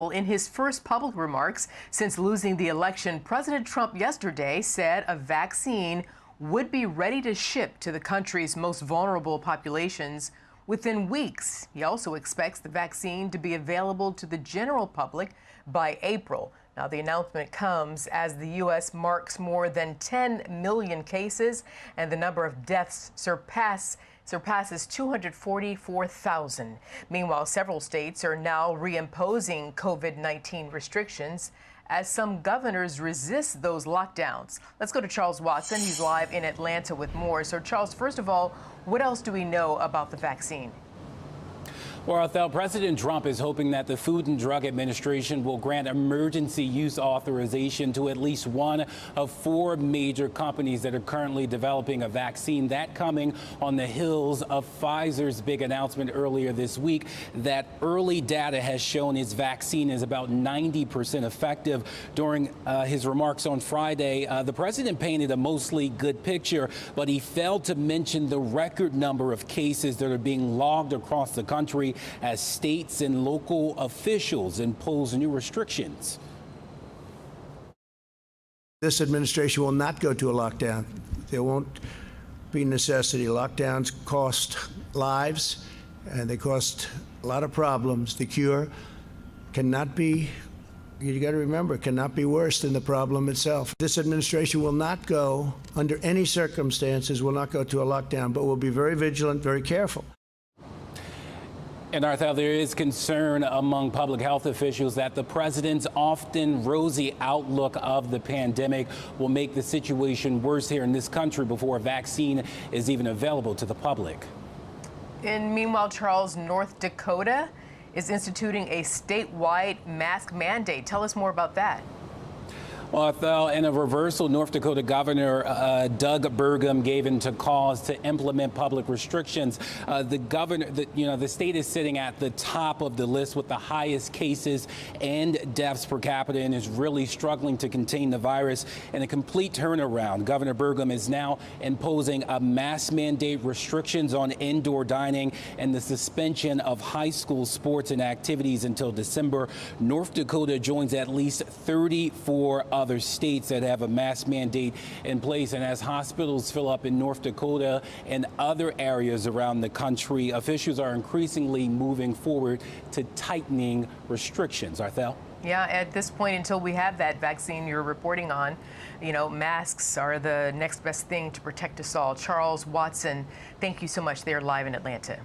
In his first public remarks since losing the election, President Trump yesterday said a vaccine would be ready to ship to the country's most vulnerable populations within weeks. He also expects the vaccine to be available to the general public by April. Now, the announcement comes as the U.S. marks more than 10 million cases and the number of deaths surpasses 244,000. Meanwhile, several states are now reimposing COVID-19 restrictions as some governors resist those lockdowns. Let's go to Charles Watson. He's live in Atlanta with more. So, Charles, first of all, what else do we know about the vaccine? Well, President Trump is hoping that the Food and Drug Administration will grant emergency use authorization to at least one of four major companies that are currently developing a vaccine. That coming on the heels of Pfizer's big announcement earlier this week that early data has shown its vaccine is about 90% effective. During his remarks on Friday, the president painted a mostly good picture, but he failed to mention the record number of cases that are being logged across the country as states and local officials impose new restrictions. This administration will not go to a lockdown. There won't be necessity. Lockdowns cost lives and they cost a lot of problems. The cure cannot be, you got to remember, it cannot be worse than the problem itself. This administration will not go, under any circumstances, will not go to a lockdown, but will be very vigilant, very careful. And Arthel, there is concern among public health officials that the president's often rosy outlook of the pandemic will make the situation worse here in this country before a vaccine is even available to the public. And meanwhile, Charles, North Dakota is instituting a statewide mask mandate. Tell us more about that. Well, Arthel, in a reversal, North Dakota Governor Doug Burgum gave into cause to implement public restrictions. The state is sitting at the top of the list with the highest cases and deaths per capita and is really struggling to contain the virus. In a complete turnaround, Governor Burgum is now imposing a mask mandate, restrictions on indoor dining, and the suspension of high school sports and activities until December. North Dakota joins at least 34 other states that have a mask mandate in place. And as hospitals fill up in North Dakota and other areas around the country, officials are increasingly moving forward to tightening restrictions. Arthel? Yeah, at this point, until we have that vaccine you're reporting on, masks are the next best thing to protect us all. Charles Watson, thank you so much. They're live in Atlanta.